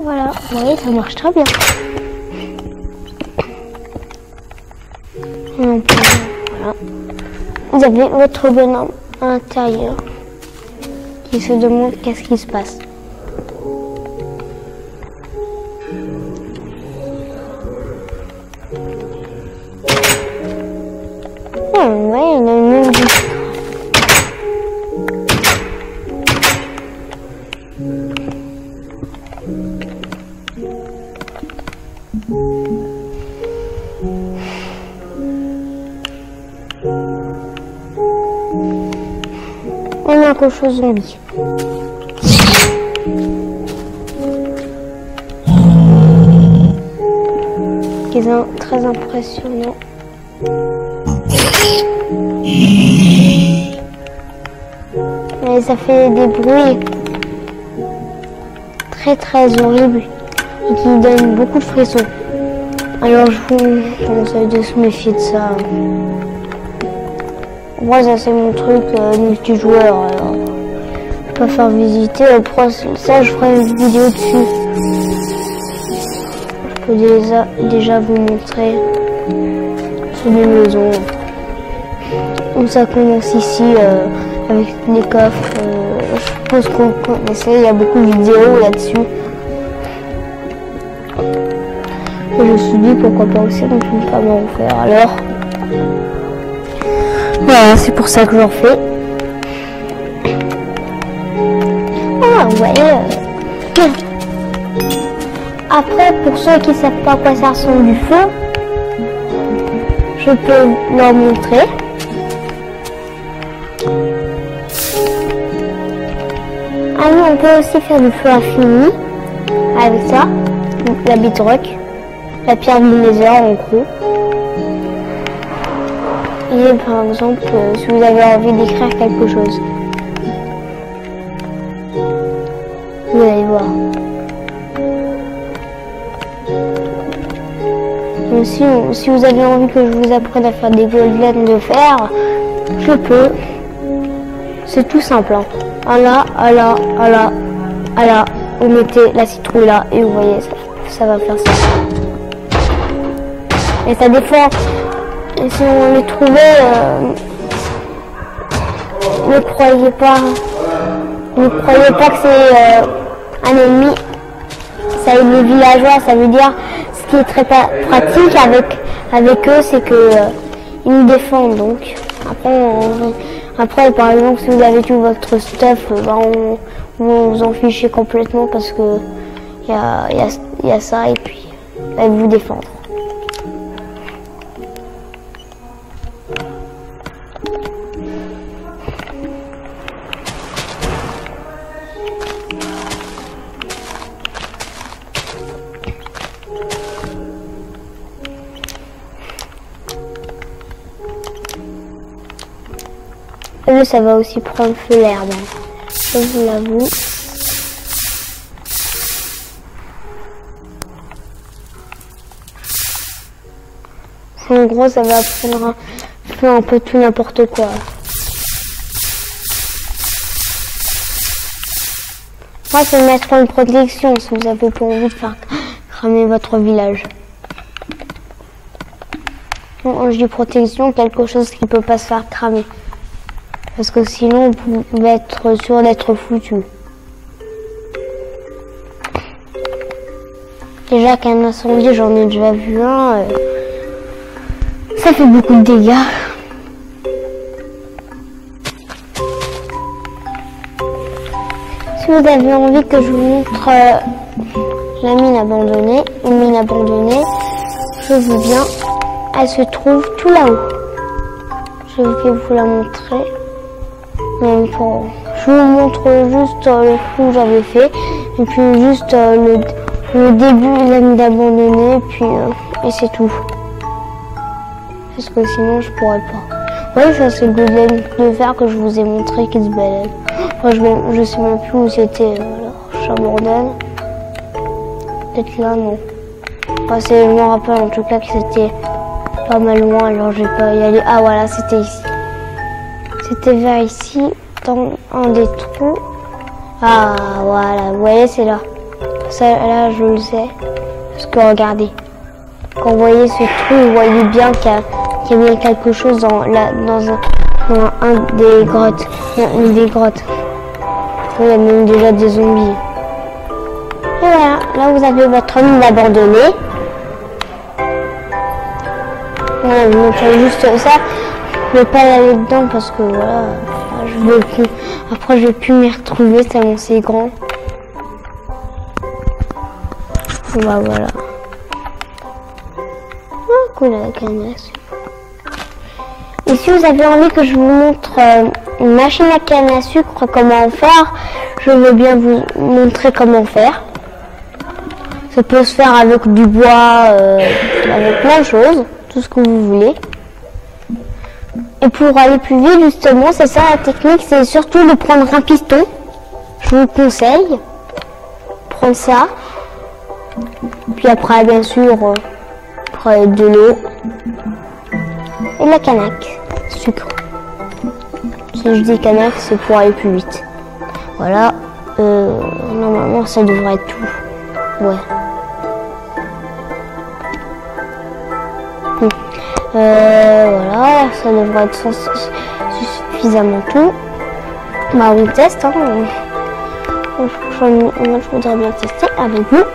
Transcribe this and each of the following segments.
Voilà, vous voyez, ça marche très bien. Voilà. Vous avez votre bonhomme à l'intérieur qui se demande qu'est-ce qui se passe. Ouais, il a une musique. On a un cochon zombie. Qui est très impressionnant. Et ça fait des bruits très horribles et qui donnent beaucoup de frissons. Alors je vous conseille de se méfier de ça. Moi ça c'est mon truc multijoueur, alors je peux faire visiter. Après ça je ferai une vidéo dessus. Je peux déjà vous montrer sur les maisons. Où ça commence ici avec les coffres. Je pense qu'on connaissait, il y a beaucoup de vidéos là-dessus. Et je me suis dit pourquoi pas aussi, donc je ne vais pas m'en faire alors. Voilà, c'est pour ça que j'en fais. Ah, vous voyez. Après, pour ceux qui ne savent pas à quoi ça ressemble du feu, je peux leur montrer. Ah oui, on peut aussi faire du feu infini avec ça, la bitrock, la pierre du nether en gros. Et par exemple, si vous avez envie d'écrire quelque chose, vous allez voir. Et si vous avez envie que je vous apprenne à faire des gobelins de fer, je peux. C'est tout simple. Hein. Là, vous mettez la citrouille là et vous voyez, ça va faire ça. Et ça défend. Et si on les trouvait, ne croyez pas que c'est un ennemi. Ça aide les villageois, ça veut dire, ce qui est très pratique avec eux, c'est que ils nous défendent. Donc après, par exemple, si vous avez tout votre stuff, on vous en fichez complètement parce que il y a ça et puis ils vous défendre. Et ça va aussi prendre feu l'herbe. Je vous l'avoue. En gros, ça va prendre feu un peu tout n'importe quoi. Moi, c'est mettre une protection si vous avez pas envie de faire cramer votre village. Quand je dis protection, quelque chose qui peut pas se faire cramer. Parce que sinon, vous pouvez être sûr d'être foutu. Déjà qu'un incendie, j'en ai déjà vu un. Ça fait beaucoup de dégâts. Si vous avez envie que je vous montre la mine abandonnée, une mine abandonnée, je veux bien. Elle se trouve tout là-haut. Je vais vous la montrer. Je vous montre juste le coup que j'avais fait et puis juste le début de la mine abandonnée et c'est tout. Parce que sinon je pourrais pas. Ouais, ça c'est le golem de fer que je vous ai montré qui se balade. Enfin, je sais même plus où c'était. Alors j'abandonne. Peut-être là, non. Enfin, je me rappelle en tout cas que c'était pas mal loin, alors je vais pas y aller. Ah voilà, c'était ici. C'était vers ici, dans un des trous. Ah voilà, vous voyez, c'est là. Ça, là, je le sais. Parce que regardez, quand vous voyez ce trou, vous voyez bien qu'il y a bien quelque chose dans un des grottes. Dans une des grottes. Il y a même déjà des zombies. Et voilà, là vous avez votre mine abandonnée. Voilà, je vous montre juste ça. Je ne vais pas aller dedans parce que voilà, après je vais plus m'y retrouver tellement c'est grand. Bah voilà. Ah cool la canne à sucre. Et si vous avez envie que je vous montre une machine à canne à sucre, comment faire, je veux bien vous montrer comment faire. Ça peut se faire avec du bois, avec plein de choses, tout ce que vous voulez. Et pour aller plus vite, justement, c'est ça la technique, c'est surtout de prendre un piston. Je vous conseille. Prendre ça. Puis après, bien sûr, de l'eau. Et de la canaque. Sucre. Si je dis canaque, c'est pour aller plus vite. Voilà. Normalement, ça devrait être tout. Ouais. Voilà, ça devrait être suffisamment tout. Bah, on teste. Hein. Je voudrais bien tester avec vous.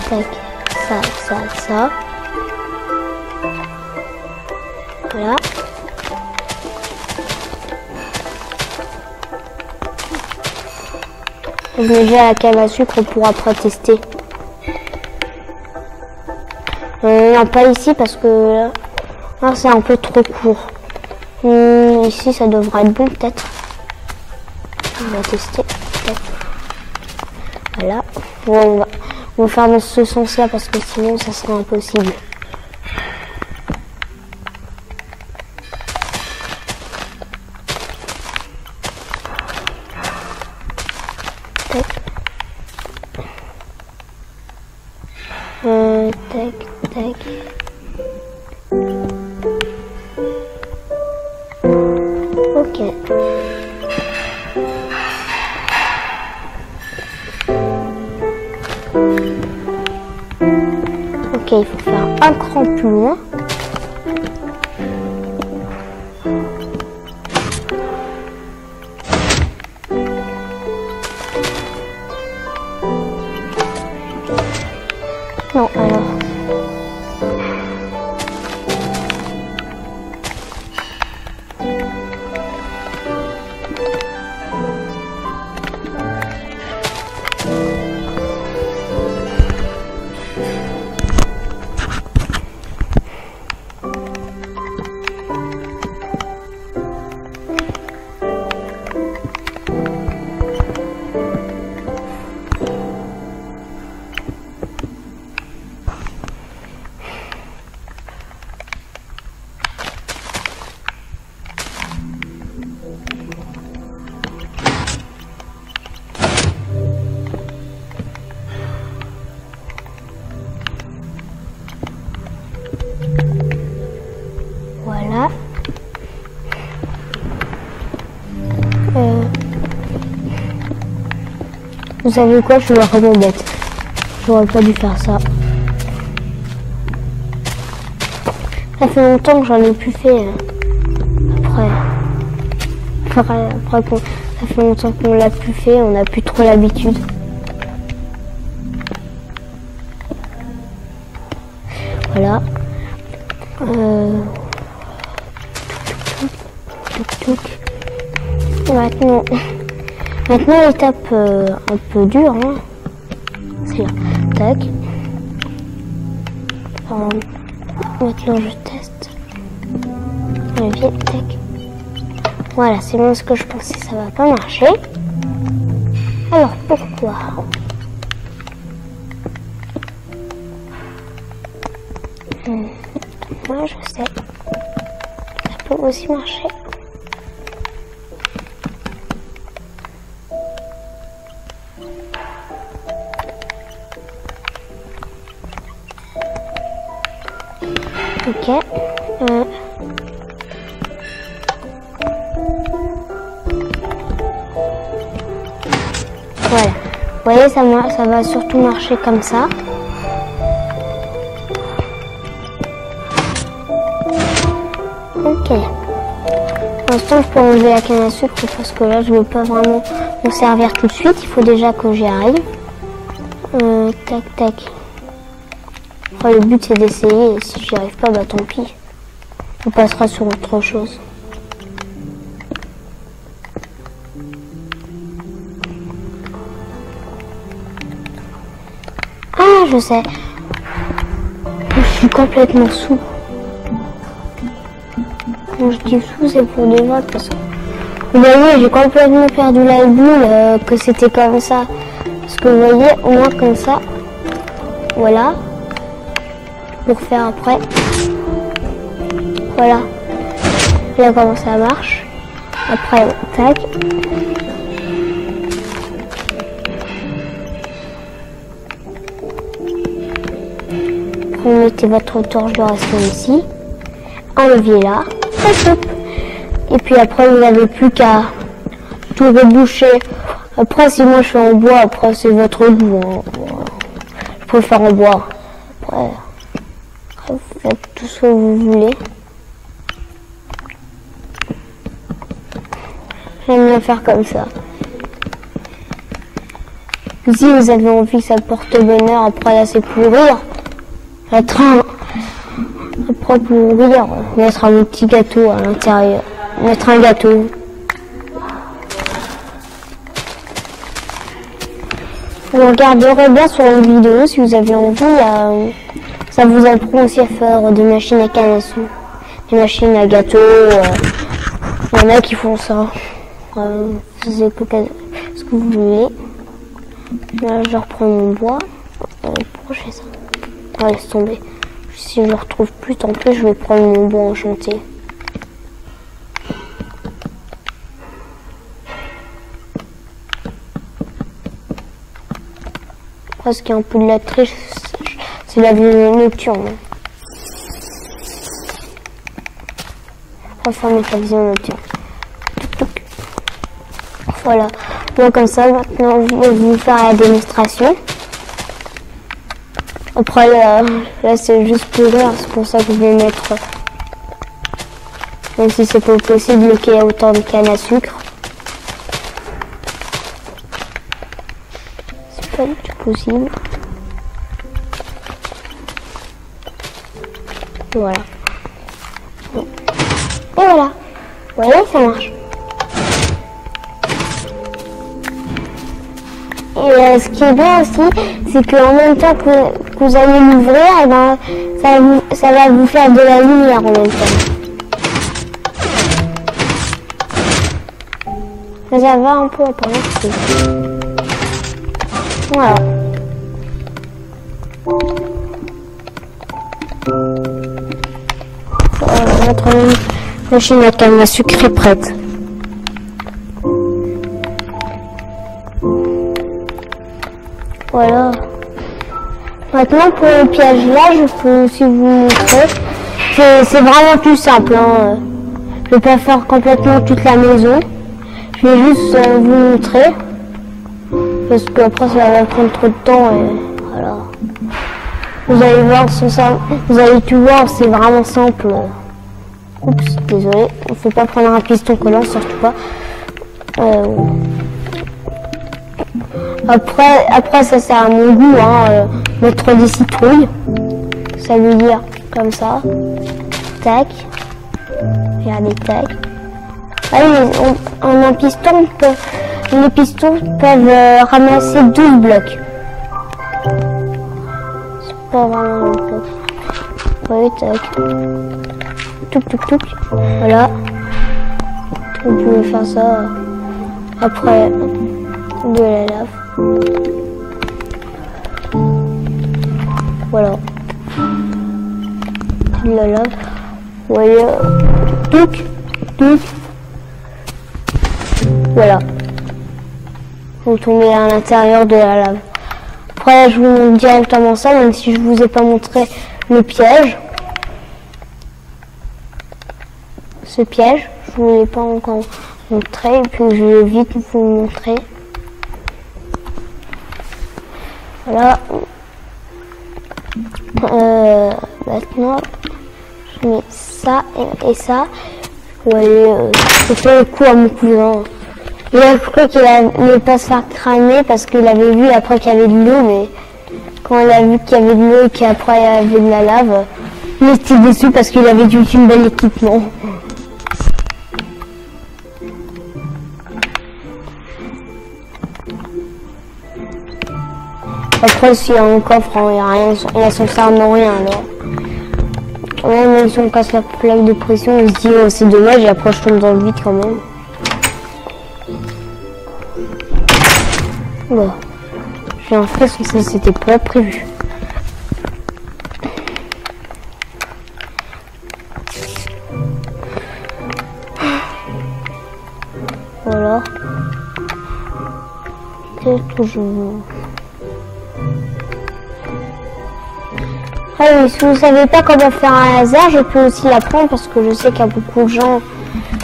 Tac, ça. Voilà. Je mets déjà la canne à sucre pour après tester. Non, pas ici parce que là c'est un peu trop court. Ici ça devrait être bon peut-être. On va tester peut-être. Voilà. Bon, on va faire dans ce sens-là parce que sinon ça serait impossible. Tac. Tac. Ok. Ok, il faut faire un cran plus loin. Non, alors. Voilà. Vous savez quoi, je suis vraiment bête. J'aurais pas dû faire ça. Ça fait longtemps que j'en ai plus fait. Après ça fait longtemps qu'on l'a plus fait, on n'a plus trop l'habitude. Voilà. Maintenant l'étape un peu dure, hein. C'est là. Tac. Maintenant je teste. Viens, tac. Voilà, c'est bon ce que je pensais, ça va pas marcher. Alors pourquoi? Moi je sais. Ça peut aussi marcher. Ok. Voilà. Vous voyez, ça va surtout marcher comme ça. Ok. Pour l'instant, je peux enlever la canne à sucre parce que là, je ne veux pas vraiment m'en servir tout de suite. Il faut déjà que j'y arrive. Tac, tac. Enfin, le but, c'est d'essayer. Si j'y arrive pas, bah tant pis. On passera sur autre chose. Ah, je sais. Je suis complètement sous. Quand je dis sous, c'est pour des votes parce que vous voyez, j'ai complètement perdu la boule que c'était comme ça. Parce que vous voyez, au moins comme ça, voilà, pour faire après. Voilà. Là comment ça marche. Après, tac. Vous mettez votre torche de restant ici. Enlevez là. Hop. Et puis après, vous n'avez plus qu'à tout reboucher. Après, si moi je fais en bois, après c'est votre goût. Hein. Je peux faire en bois. Après, vous faites tout ce que vous voulez. J'aime bien faire comme ça. Si vous avez envie que ça porte bonheur, après là c'est pourrir. Après pourrir, mettre un petit gâteau à l'intérieur. Mettre un gâteau. Vous regarderez bien sur une vidéo si vous avez envie. Ça vous apprend aussi à faire des machines à canne à sucre, des machines à gâteau. Il y en a qui font ça. Vous avez ce que vous voulez. Là, je reprends mon bois. Pourquoi je fais ça? Ah, laisse tomber. Si je le retrouve plus, tant pis, je vais prendre mon bois enchanté. Parce qu'il y a un peu de la triche, c'est la vision nocturne. Enfin, mettre la vision nocturne. Voilà. Bon, comme ça, maintenant, je vais vous faire la démonstration. Après, là c'est juste pour rire, c'est pour ça que je vais mettre, même si c'est pas possible, bloquer à hauteur de canne à sucre. C'est pas du tout possible. Voilà. Et voilà. Vous voyez, ça marche. Et ce qui est bien aussi, c'est qu'en même temps que vous allez l'ouvrir, eh ben, ça va vous faire de la lumière en même temps. Mais ça va un peu apparaître. Voilà. Notre machine à canne à sucre est prête. Voilà. Maintenant pour le piège là, je peux aussi vous montrer. C'est vraiment plus simple. Hein. Je vais pas faire complètement toute la maison. Je vais juste vous montrer. Parce qu'après ça va prendre trop de temps. Et voilà. Vous allez voir, vous allez tout voir, c'est vraiment simple. Oups, désolé. Il ne faut pas prendre un piston collant, surtout pas. Après ça sert à mon goût, hein, mettre des citrouilles, ça veut dire comme ça, tac, regardez, tac. Un piston les pistons peuvent ramasser 12 blocs. C'est pas vraiment un bloc. Oui, tac. Touc. Voilà. Vous pouvez faire ça après de la lave. Voilà. De la lave. Vous voyez. Touc. Voilà. Vous tombez à l'intérieur de la lave. Après, je vous montre directement ça, même si je vous ai pas montré le piège. Ce piège, je vous l'ai pas encore montré, et puis je vais vite vous montrer. Voilà. Maintenant, je mets ça et ça. Ouais, je fais le coup à mon cousin. Il a cru qu'il allait pas se faire cramer parce qu'il avait vu après qu'il y avait de l'eau, mais quand il a vu qu'il y avait de l'eau et qu'après il y avait de la lave, il était déçu parce qu'il avait eu une belle équipement. Après, s'il y a un coffre, il n'y a rien, il s'en sert de rien alors. Même si on casse la plaque de pression, on se dit oh, c'est dommage et après je tombe dans le vide quand même. Bon. J'ai l'impression que ça c'était pas prévu. Voilà. C'est toujours. Ah oui, si vous savez pas comment faire un laser, je peux aussi l'apprendre parce que je sais qu'il y a beaucoup de gens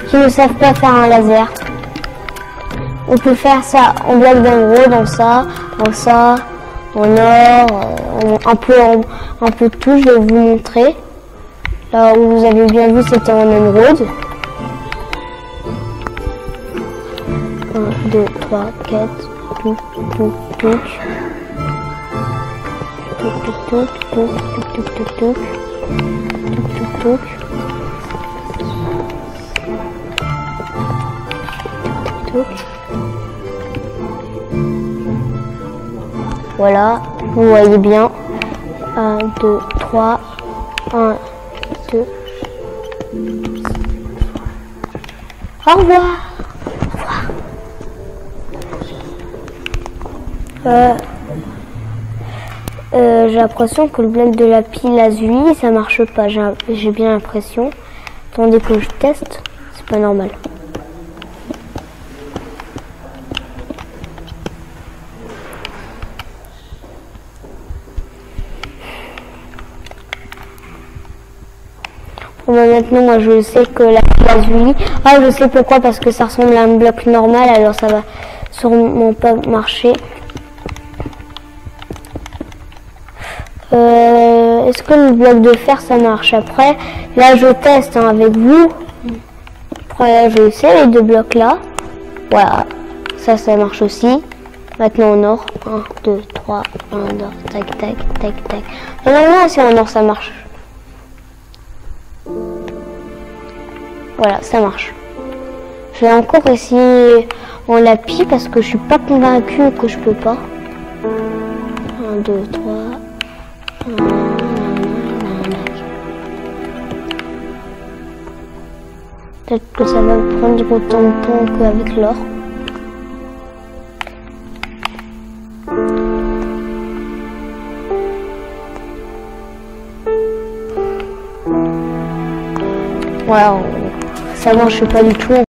qui ne savent pas faire un laser. On peut faire ça en bloc d'émeraude, dans ça, en or, un peu de tout. Je vais vous montrer. Là où vous avez bien vu, c'était en émeraude. 1, 2, 3, 4, tout. Voilà, vous voyez bien. 1, 2, 3, 1, 2. Au revoir. J'ai l'impression que le bloc de la pile lazuli, ça marche pas. J'ai bien l'impression. Attendez que je teste. C'est pas normal. Bon, maintenant, moi, je sais que la pile lazuli... Ah, je sais pourquoi. Parce que ça ressemble à un bloc normal. Alors, ça va sûrement pas marcher. Est-ce que le bloc de fer ça marche? Après, là je teste avec vous. Après, là, je sais les deux blocs là. Voilà, ça marche aussi. Maintenant en or. 1, 2, 3, 1 or. Tac, tac, tac, tac. Normalement, si en or ça marche. Voilà, ça marche. Je vais encore essayer en lapis parce que je suis pas convaincue que je peux pas. 1, 2, 3. Peut-être que ça va prendre autant de temps qu'avec l'or. Wow, ça marche pas du tout.